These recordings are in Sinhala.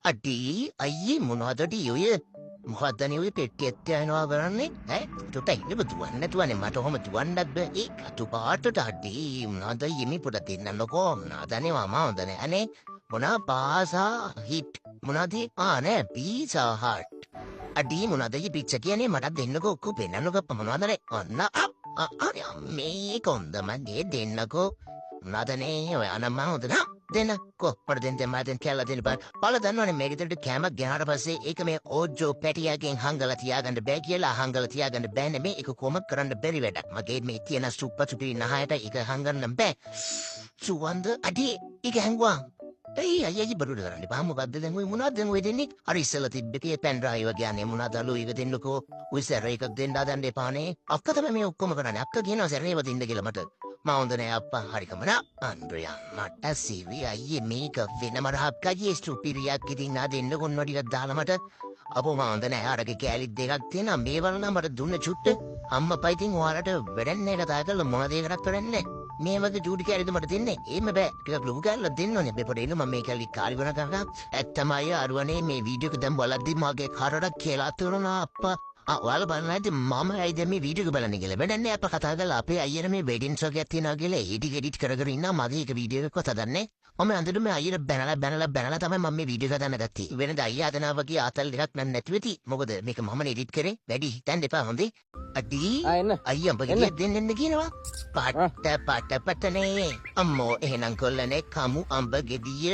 අඩි අයියේ මොනවදට යොය මොහදනවේ පෙට්ටියත්්‍යයනවා කරන්නේ ටොටයින්න දුවන්න නැතුවනේ මට හොම දුවන්නත් බ ඒ අතු පාටට අඩ්ඩී මනාද යමි පුට දෙන්නන්නකෝ නාදනවා මවදන ඇනේ මොනා පාසා හිට් මොනාදී ආනෑ පීසාහට් අඩී මොනදයි පිච්ච කියනේ මටත් දෙන්නක ඔක්කු පෙන්න්නක පමණවාදන ඔන්න මේ කොන්දමගේ දෙන්නකෝ නදනේ ඔය අනම්ම හොදනා දෙන්න කොපට දෙන්ත මතන් කැල්ල දෙන බ පල දන්නවන මේකතට කෑමක් ගැනට පසේ ඒක මේ ඕජෝ පැටියගෙන් හංගල තියාගන්න බෑ කියලා හංගල තියාගන්න බෑන මේ එක කොම කරන්න බැරි වැඩක් මගේ මේ තියෙන සුප්පසුපි නහයට එක හංගන්න බෑ සුවන්ද අඩේ එක හැංවා ඒ අය බරු කරන්න පහම බද දැව මුණදන් වෙදෙන්නේ අරිස්සල තිබ්බේ පැන්රායව ගෑන මුණදලු ඉව දෙන්නකෝ උසැර එකක් දෙන්නඩා දන්ඩේ පානේ අක්කතම මේ ඔක්කොම කරන්න අක්ක කියන සැරේව දින්න කියලමට මවන්දනය අප හරිකමන අන්ද්‍රයන් මට සිවි අයේ මේක වෙනමරහක්කගේ ස්ටුපිරියක් ඉතින්නා දෙන්න කොන්වටිකක් දාලමට අප මවන්දන අරග කෑලිත් දෙකක් තියෙන මේ වලන මට දුන්න චුට්ට අම්ම පයිතින් වාලට වැඩන්නේ කතා කල මොනදේකරක් කරන්නේ මේ වගේ ජූඩි කෑරිද මට දෙන්නේ ඒම බෑ ලොක කල්ල දෙන්න න පොටේන මේ කැලි කාරිවන කරන ඇත්තමයි අරුවනේ මේ වීඩියක දැම් බලද්දි මගේ කරට කියලාතුරන අප ඔයාල බලන්න ඇති මම ඇයිද මේ වීඩියක බලන්න කියලා වැඩන්නේ අප කතා කරලා අපේ අයියර මේ වෙඩින් සෝකයක් තියෙනවා කියලා එඩිට් එඩිට් කරගෙන ඉන්නා මගේ එක වීඩියෝ එකක් හදන්නේ මම අන්තිමට මේ අයියර බැනලා තමයි මම මේ වීඩියෝ එක හදන්න ගත්තේ වෙනද අයියා හදනවා වගේ ආතල් දෙකක් නම් නැති වෙති මොකද මේක මම එඩිට් කරේ වැඩි හිතන්න එපා හොඳේ අඩි අයියා උඹගේ දෙන්න කියනවා පටනේ අම්මෝ එහෙනම් කොල්ලනේ කමු අම්බ ගෙඩිය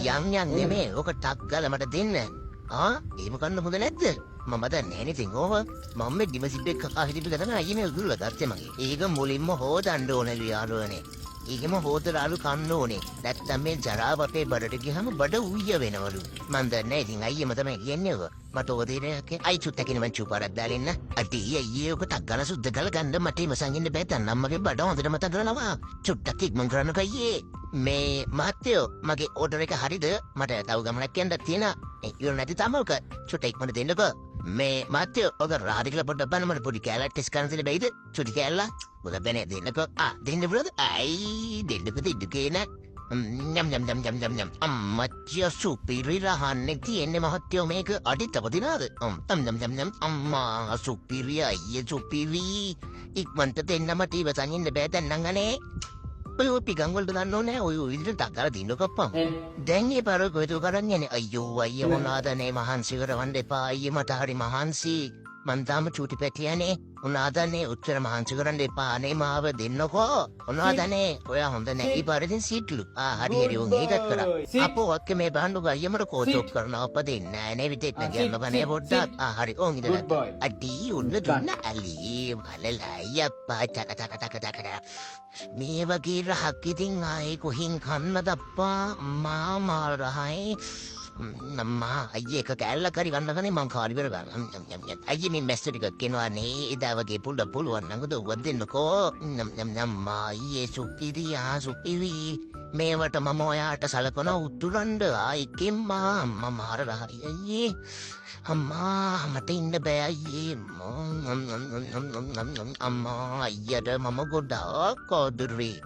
යම් නෙමේ ඕක ටක් ගාලා මට දෙන්න ඒම කන්න හොඳ නැද්ද මම දන්නේ ඉතින් ඕව මම ඩිමසිබ්බෙක් කකා හිටිපු ගතන අයිනේ උදුල්ලා ගත්තේ මගේ ඒක මුලින්ම හොදන්න ඕනලු යාළුවනේ ඒකම හොදලාලු කන්න ඕනේ නැත්තම් මේ ජරාව අපේ බඩට ගියහම බඩ උయ్య වෙනවලු මන් දන්නේ ඉතින් අයියම තමයි කියන්නේ ඔක මට ඔක තේරෙන්නේ අයි චුට්ටකින් මං චුපාරක් දාලා ඉන්න අඩි අයියේ ඔක ටක් ගාලා සුද්ධ ගාලා ගන්න මට ඉමසන් ඉන්න බෑ දැන් අම්මගේ බඩ හොඳට මතක කරනවා චුට්ටක් ඉක්මන් කරන්න කයියේ මේ මහත්තයෝ මගේ ඕඩර් එක හරිද මට තව ගමනක් යන්න තියෙනවා ඉවර නැති තමල්ක චුට්ට ඉක්මනට දෙන්නකෝ මේ මහත්තයෝ ඔක රාඩිකල පොඩ්ඩක් බලන්න මට පොඩි කෑල්ලක් ටෙස්ට් කරන්න දෙන්න බැයිද චුටි කෑල්ල මොකද බැනේ දෙන්නකෝ දෙන්න පුළුවන්ද අයි දෙන්නකෝ දෙන්නකේ නෑ යම් අම්මච්චිය සුපිරි රහන්නේ තියෙන්නේ මහත්තයෝ මේක අඩිත් අපදිනාද අම්මා සුපිරි අයියේ සුපිරි ඉක්මනට දෙන්න මට ඉවසන් ඉන්න බෑ දැන් නම් අනේ ඔය පිගංවලට දන්න ඕනෑ ඔය විදිහට ටක්කර දින්න කප්පම් දැන් ඒ පාර කොහෙද කරන්නේ යන්නේ අයියෝ අයියේ මොනවාද නේ මහන්සි කරවන්න එපා අයියේ මට හරි මහන්සි මං තාම චූටි පැටියනේ උනාදනේ උත්තර මහන්සි කරන්න එපා අනේ මාව දෙන්නකෝ උනාදනේ ඔයා හොඳ නෑ ඊ පාරෙන් සීට්ලු හරි හරි උන් ඒකත් කරා අපෝ ඔක්කේ මේ බහන්නු අයියමර කෝචොක් කරනවා අප දෙන්නේ නෑ නේ විතෙත් නගන්න බනේ පොඩ්ඩක් හරි ඕන් ඉඳලා අඩි උන්න දුන්න අලි බලලා යප්පා ටක මේ වගේ රහක් ඉතින් ආයේ කොහින් කන්නද අප්පා මාමා රහයි නම්මා අයියේ එක කෑල්ල කරි ගන්නකනේ මං කාලිවර ගන්න අයියේ මේ මැස්ටර් ටිකක් කෙනවා නේ එදා වගේ පුළුවන් නංගද උවත් දෙන්නකෝ නම්මා අයියේ සුපිරි මේවට මම ඔයාට සලකන උතුරන්ඩ ආයිකෙම්මා අම්මා මාර රහයි අයියේ අම්මා මට ඉන්න බෑ අයියේ අම්මා අයියට මම ගොඩාක් ආදරේ